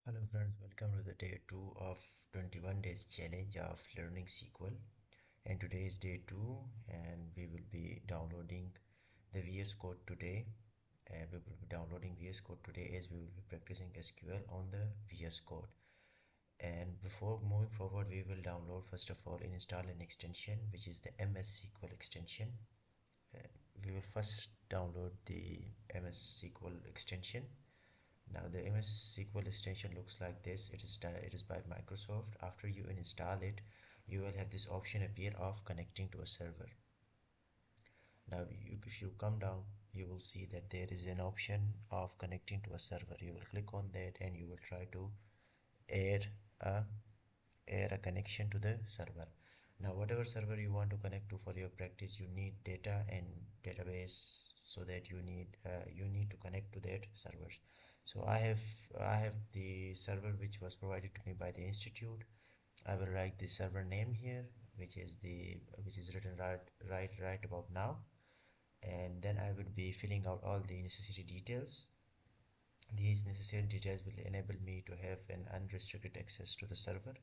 Hello friends, welcome to the day 2 of 21 days challenge of learning SQL, and today is day 2 and we will be downloading the VS Code today. We will be downloading VS Code today as we will be practicing SQL on the VS Code. And before moving forward, we will download first of all and install an extension which is the MS SQL extension. Uh, we will first download the MS SQL extension. Now the MS SQL extension looks like this. It is by Microsoft. After you install it, you will have this option appear of connecting to a server. Now if you come down, you will see that there is an option of connecting to a server. You will click on that and you will try to add a add a connection to the server. Now whatever server you want to connect to for your practice, you need data and database, so that you need to connect to that servers. So I have the server which was provided to me by the institute. I will write the server name here, which is written right about now, and then I will be filling out all the necessary details. These necessary details will enable me to have an unrestricted access to the server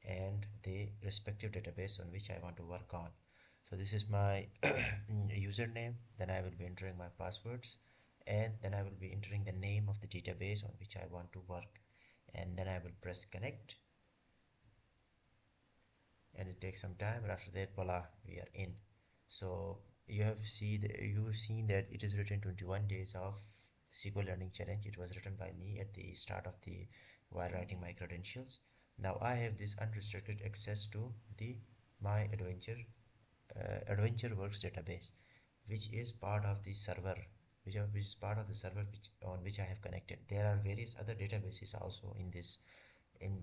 and the respective database on which I want to work on. So this is my username, then I will be entering my passwords, and then I will be entering the name of the database on which I want to work, and then I will press connect, and it takes some time, and after that, voila, we are in. So you have seen that it is written 21 days of SQL learning challenge. It was written by me at the start of the while writing my credentials. Now I have this unrestricted access to the my adventure works database, which is part of the server, which is part of the server on which I have connected. There are various other databases also in this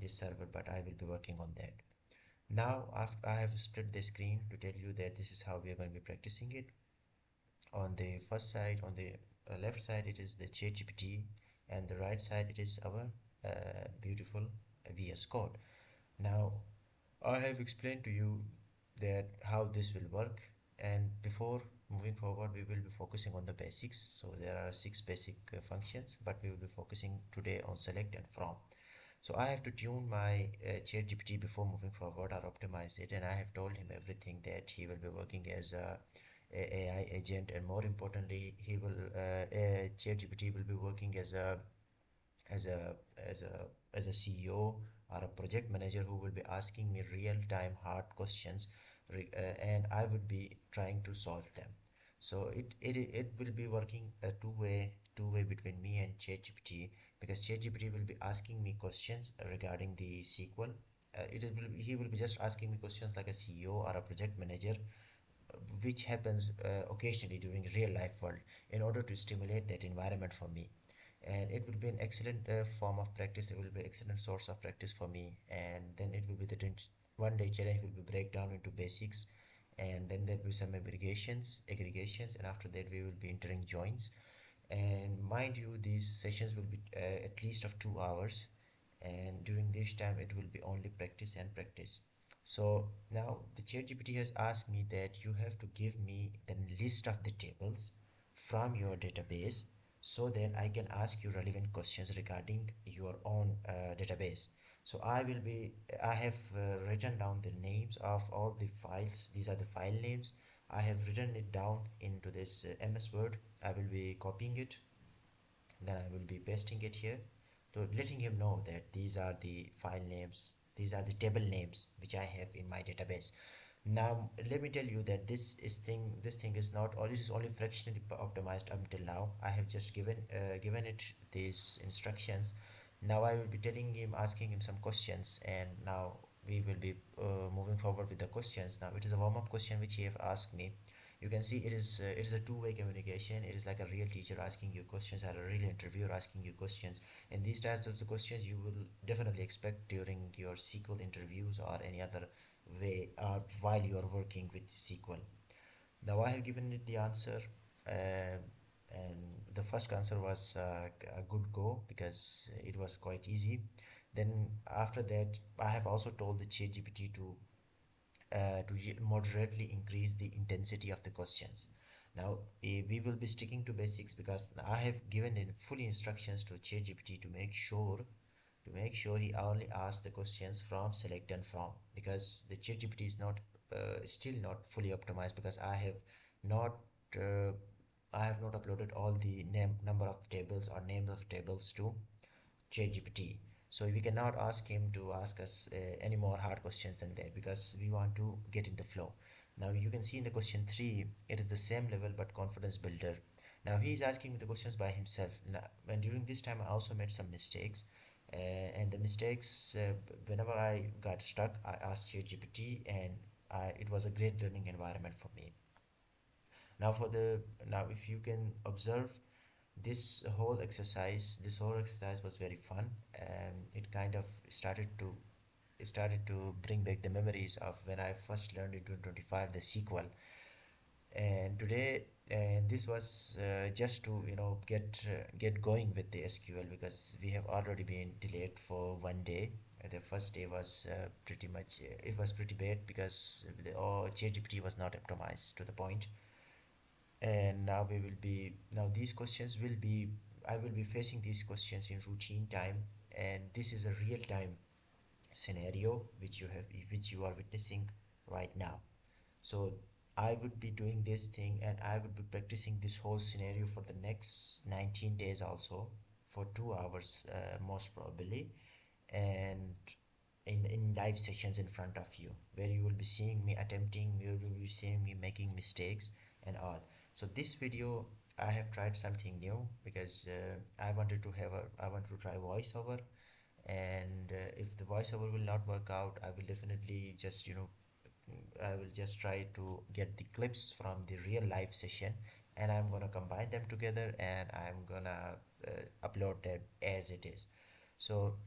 server, but I will be working on that. Now after I have split the screen to tell you that this is how we are going to be practicing it. On the first side, on the left side, it is the ChatGPT, and the right side it is our beautiful VS Code. Now I have explained to you that how this will work, and before moving forward we will be focusing on the basics. So there are six basic functions, but we will be focusing today on select and from. So I have to tune my ChatGPT before moving forward, or optimize it, and I have told him everything, that he will be working as a AI agent, and more importantly, ChatGPT will be working as a as a as a CEO or a project manager who will be asking me real-time hard questions, and I would be trying to solve them. So it will be working a two-way between me and ChatGPT, because ChatGPT will be asking me questions regarding the SQL. He will be just asking me questions like a CEO or a project manager, which happens occasionally during real life world, in order to stimulate that environment for me. And it will be an excellent form of practice. It will be excellent source of practice for me, and then it will be the 21 day challenge will be break down into basics, and then there will be some aggregations, and after that we will be entering joins. And mind you, these sessions will be at least of 2 hours, and during this time it will be only practice and practice. So now the ChatGPT has asked me that you have to give me the list of the tables from your database, so that I can ask you relevant questions regarding your own database. So I have written down the names of all the files. These are the file names. I have written it down into this MS Word. I will be copying it, then I will be pasting it here, to letting him know that these are the file names, these are the table names which I have in my database. Now let me tell you that this thing is not all, this is only fractionally optimized until now. I have just given it these instructions. Now I will be telling him, asking him some questions, and now we will be moving forward with the questions. Now it is a warm-up question which he have asked me. You can see it is a two-way communication. It is like a real teacher asking you questions, or a real interviewer asking you questions, and these types of the questions you will definitely expect during your SQL interviews or any other way, while you are working with SQL. Now I have given it the answer, uh, and the first answer was a good go, because it was quite easy. Then after that, I have also told the ChatGPT to moderately increase the intensity of the questions. Now we will be sticking to basics, because I have given in full instructions to ChatGPT to make sure to make sure he only asks the questions from select and from, because the ChatGPT is not still not fully optimized, because not uh, I have not uploaded all the number of tables or names of tables to ChatGPT. So we cannot ask him to ask us any more hard questions than that, because we want to get in the flow. Now you can see in the question 3, it is the same level but confidence builder. Now he is asking me the questions by himself. Now, and during this time I also made some mistakes. And the mistakes, whenever I got stuck, I asked ChatGPT, and it was a great learning environment for me. Now if you can observe, this whole exercise was very fun, and it kind of started to bring back the memories of when I first learned in 2025 the SQL. And today, and this was just to get going with the SQL, because we have already been delayed for one day. The first day was pretty much it was pretty bad, because ChatGPT was not optimized to the point. And now these questions will be I will be facing these questions in routine time, and this is a real time scenario which you are witnessing right now. So I would be doing this thing, and I would be practicing this whole scenario for the next 19 days also, for 2 hours most probably, and in live sessions in front of you, where you will be seeing me attempting, you will be seeing me making mistakes and all. So this video, I have tried something new, because I want to try voiceover. And if the voiceover will not work out, I will definitely just I will just try to get the clips from the real live session, and I'm gonna combine them together, and I'm gonna upload them as it is. So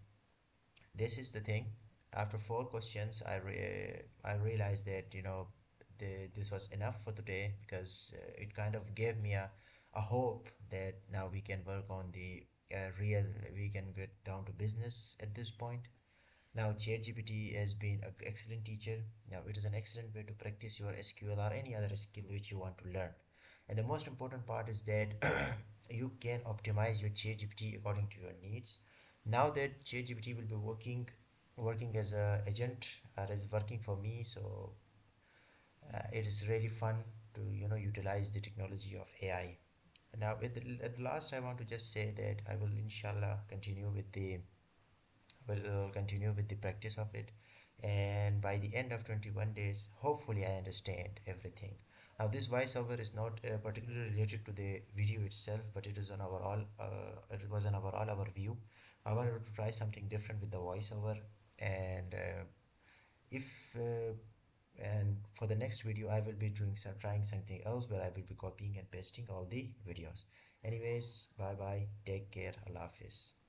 this is the thing. After 4 questions, I realized that this was enough for today, because it kind of gave me a hope that now we can work on the real we can get down to business at this point. Now, ChatGPT has been an excellent teacher. Now, it is an excellent way to practice your SQL or any other skill which you want to learn. And the most important part is that you can optimize your ChatGPT according to your needs. Now that ChatGPT will be working as a agent, or as working for me, so it is really fun to utilize the technology of AI. Now, at the last, I want to just say that I will inshallah continue with the practice of it, and by the end of 21 days hopefully I understand everything. Now this voiceover is not particularly related to the video itself, but it was an overall overview. I wanted to try something different with the voiceover, and if and for the next video I will be trying something else, where I will be copying and pasting all the videos. Anyways, bye bye, take care, Allah Hafiz.